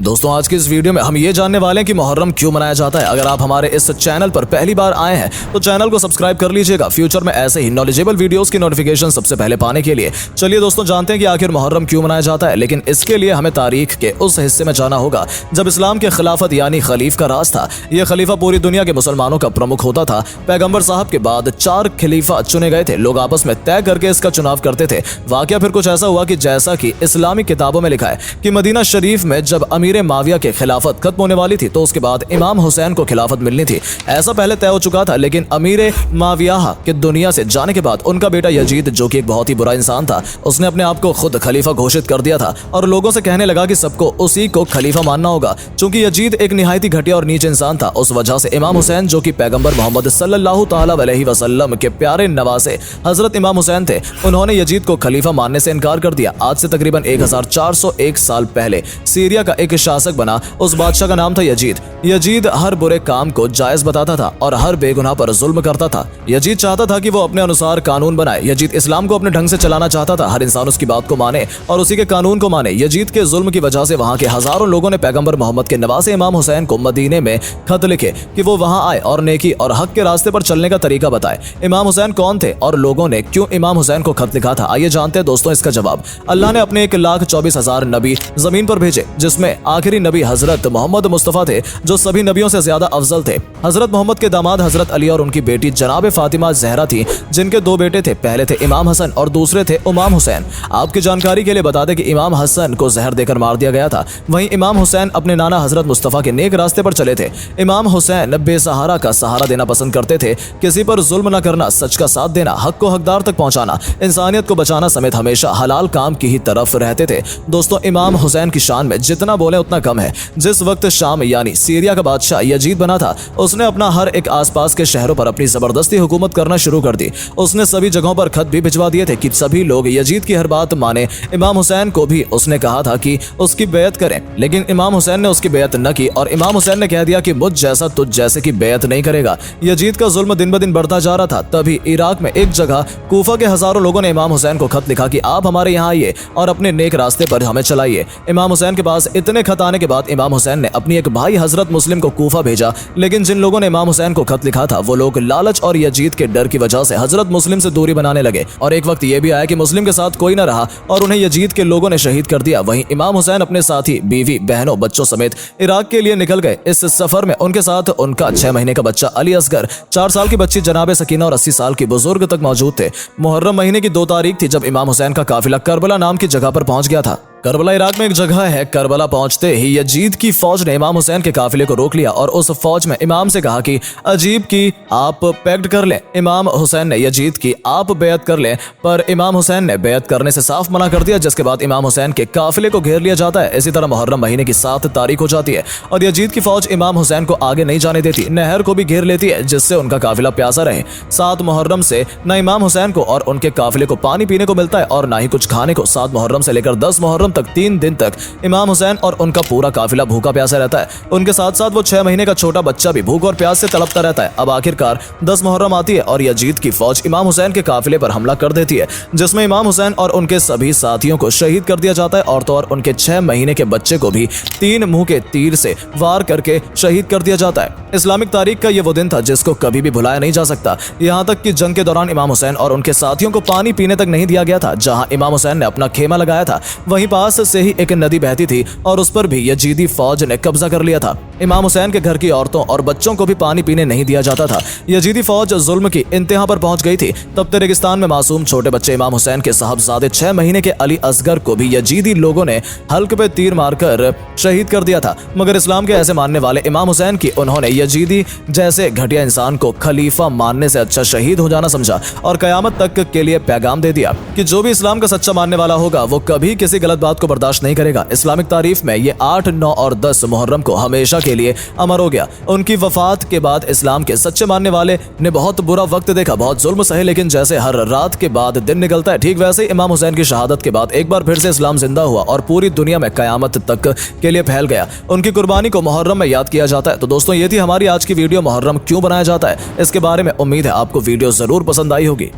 दोस्तों आज की इस वीडियो में हम ये जानने वाले हैं कि मुहर्रम क्यों मनाया जाता है। अगर आप हमारे इस चैनल पर पहली बार आए हैं तो चैनल को सब्सक्राइब कर लीजिएगा फ्यूचर में ऐसे ही नॉलेजेबल वीडियोस की नोटिफिकेशन सबसे पहले पाने के लिए। चलिए दोस्तों जानते हैं कि आखिर मुहर्रम क्यों मनाया जाता है, लेकिन इसके लिए हमें तारीख के उस हिस्से में जाना होगा जब इस्लाम के खिलाफत यानी खलीफ का राज था। यह खलीफा पूरी दुनिया के मुसलमानों का प्रमुख होता था। पैगंबर साहब के बाद 4 खलीफा चुने गए थे। लोग आपस में तय करके इसका चुनाव करते थे। वाकया फिर कुछ ऐसा हुआ कि जैसा कि इस्लामी किताबों में लिखा है कि मदीना शरीफ में जब अमीर माविया के खिलाफत खत्म होने वाली थी तो उसके बाद इमाम हुसैन को खिलाफत मिलनी थी। ऐसा पहले तय हो चुका था, लेकिन अमीर माविया के दुनिया से जाने के बाद उनका बेटा यजीद, जो कि एक बहुत ही बुरा इंसान था, उसने अपने आप को खुद खलीफा घोषित कर दिया था और लोगों से कहने लगा कि सबको उसी को खलीफा मानना होगा। चूंकि यजीद एक निहायती घटिया और नीच इंसान था, उस वजह से इमाम हुसैन, जो कि पैगंबर मोहम्मद सल्लल्लाहु तआला अलैहि वसल्लम के प्यारे नवासे हजरत इमाम हुसैन थे, उन्होंने यजीद को खलीफा मानने से इनकार कर दिया। आज से तकरीबन 1401 साल पहले सीरिया का एक शासक बना। उस बादशाह का नाम था यजीद। यजीद हर बुरे काम को जायज बताता था और हर बेगुनाह पर जुल्म करता था। यजीद चाहता था कि वो अपने अनुसार कानून बनाए। यजीद इस्लाम को अपने ढंग से चलाना चाहता था, हर इंसान उसकी बात को माने और उसी के कानून को माने। यजीद के जुल्म की वजह से वहां के हजारों लोगों ने पैगंबर मोहम्मद के नवासे इमाम हुसैन को मदीने में खत लिखे कि वो वहां आए और नेकी और हक के रास्ते पर चलने का तरीका बताए। इमाम हुसैन कौन थे और लोगों ने क्यों इमाम हुसैन को खत लिखा था, आइए जानते हैं दोस्तों इसका जवाब। अल्लाह ने अपने 1,24,000 नबी जमीन पर भेजे, जिसमें आखिरी नबी हजरत मोहम्मद मुस्तफा थे, जो सभी नबियों से ज्यादा अफजल थे। हजरत मोहम्मद के दामाद हजरत अली और उनकी बेटी जनाब फातिमा जहरा थी, जिनके 2 बेटे थे। पहले थे इमाम हसन और दूसरे थे इमाम हुसैन। आपकी जानकारी के लिए बता दें कि इमाम हसन को जहर देकर मार दिया गया था। वहीं इमाम हुसैन अपने नाना हजरत मुस्तफा के नेक रास्ते पर चले थे। इमाम हुसैन बेसहारा का सहारा देना पसंद करते थे, किसी पर जुल्म न करना, सच का साथ देना, हक को हकदार तक पहुंचाना, इंसानियत को बचाना समेत हमेशा हलाल काम की ही तरफ रहते थे। दोस्तों इमाम हुसैन की शान में जितना बोले उतना कम है। जिस वक्त शाम यानी सीरिया का बादशाह यजीद बना था, उसने अपना हर एक आसपास के शहरों पर अपनी जबरदस्ती हुकूमत करना शुरू कर दी। उसने सभी जगहों पर खत भी भिजवा दिए थे कि सभी लोग यजीद की हर बात माने। इमाम हुसैन को भी उसने कहा था कि उसकी बेयत करें, लेकिन इमाम हुसैन ने उसकी बेयत न की और इमाम हुसैन ने कह दिया कि मुझ जैसा तुझ जैसे की बेयत नहीं करेगा। यजीद का जुल्म दिन ब दिन बढ़ता जा रहा था। तभी इराक में एक जगह कूफा के हजारों लोगों ने इमाम हुसैन को खत लिखा कि आप हमारे यहाँ आइए और अपने नेक रास्ते पर हमें चलाइए। इमाम हुसैन के पास इतने खत आने के बाद इमाम हुसैन ने अपनी एक भाई हजरत मुस्लिम को कूफा भेजा, लेकिन जिन लोगों ने इमाम हुसैन को खत लिखा था वो लोग लालच और यजीद के डर की वजह से हजरत मुस्लिम से दूरी बनाने लगे और एक वक्त ये भी आया कि मुस्लिम के साथ कोई न रहा और उन्हें यजीद के लोगों ने शहीद कर दिया। वहीं इमाम हुसैन अपने साथी, बीवी, बहनों, बच्चों समेत इराक के लिए निकल गए। इस सफर में उनके साथ उनका 6 महीने का बच्चा अली असगर, 4 साल की बच्ची जनाब सकीना और 80 साल की बुजुर्ग तक मौजूद थे। मुहर्रम महीने की 2 तारीख थी जब इमाम हुसैन का काफिला करबला नाम की जगह पर पहुंच गया था। करबला इराक में एक जगह है। करबला पहुंचते ही यजीद की फौज ने इमाम हुसैन के काफिले को रोक लिया और उस फौज में इमाम से कहा कि अजीब की आप पैक्ट कर लें। इमाम हुसैन ने यजीद की आप बेयत कर लें, पर इमाम हुसैन ने बेयत करने से साफ मना कर दिया, जिसके बाद इमाम हुसैन के काफिले को घेर लिया जाता है। इसी तरह मुहर्रम महीने की 7 तारीख हो जाती है और यजीद की फौज इमाम हुसैन को आगे नहीं जाने देती, नहर को भी घेर लेती है, जिससे उनका काफिला प्यासा रहे। 7 मुहर्रम से न इमाम हुसैन को और उनके काफिले को पानी पीने को मिलता है और न ही कुछ खाने को। 7 मुहर्रम से लेकर 10 मुहर्रम तक 3 दिन तक इमाम हुसैन और उनका पूरा काफिला भूखा प्यासा रहता है। उनके साथ साथ वो 6 महीने का छोटा बच्चा भी भूख और प्यास से तड़पता रहता है। अब आखिरकार 10 मुहर्रम आती है और यजीद की फौज इमाम हुसैन के काफिले पर हमला कर देती है, जिसमें इमाम हुसैन और उनके सभी साथियों को शहीद कर दिया जाता है और तो और उनके 6 महीने के बच्चे को भी 3 मुंह के तीर से वार करके शहीद कर दिया जाता है। इस्लामिक तारीख का ये वो दिन था जिसको कभी भी भुलाया नहीं जा सकता। यहाँ तक कि जंग के दौरान इमाम हुसैन और उनके साथियों को पानी पीने तक नहीं दिया गया था। जहाँ इमाम हुसैन ने अपना खेमा लगाया था, वहीं पास से ही एक नदी बहती थी और उस पर भी यजीदी फौज ने कब्जा कर लिया था। इमाम हुसैन के घर की औरतों और बच्चों को भी पानी पीने नहीं दिया जाता था। यजीदी फौज जुल्म की इंतहा पर पहुंच गई थी। तब रेगिस्तान में मासूम छोटे बच्चे इमाम हुसैन के साहबजादे 6 महीने के अली असगर को भी यजीदी लोगों ने हल्क पे तीर मारकर शहीद कर दिया था। मगर इस्लाम के ऐसे मानने वाले इमाम हुसैन की उन्होंने यजीदी जैसे घटिया इंसान को खलीफा मानने से अच्छा शहीद हो जाना समझा और कयामत तक के लिए पैगाम दे दिया कि जो भी इस्लाम का सच्चा मानने वाला होगा वो कभी किसी गलत बात को बर्दाश्त नहीं करेगा। इस्लामिक तारीफ में ये 8, 9 और 10 मुहर्रम को हमेशा के लिए अमर हो गया। उनकी वफात के बाद इस्लाम के सच्चे मानने वाले ने बहुत बुरा वक्त देखा, बहुत जुल्म सहे, लेकिन जैसे हर रात के बाद दिन निकलता है, ठीक वैसे इमाम हुसैन की शहादत के बाद एक बार फिर से इस्लाम जिंदा हुआ और पूरी दुनिया में कयामत तक के लिए फैल गया। उनकी कुर्बानी को मुहर्रम में याद किया जाता है। तो दोस्तों ये थी हमारी आज की वीडियो, मुहर्रम क्यों बनाया जाता है। इसके बारे में उम्मीद है आपको वीडियो जरूर पसंद आई होगी।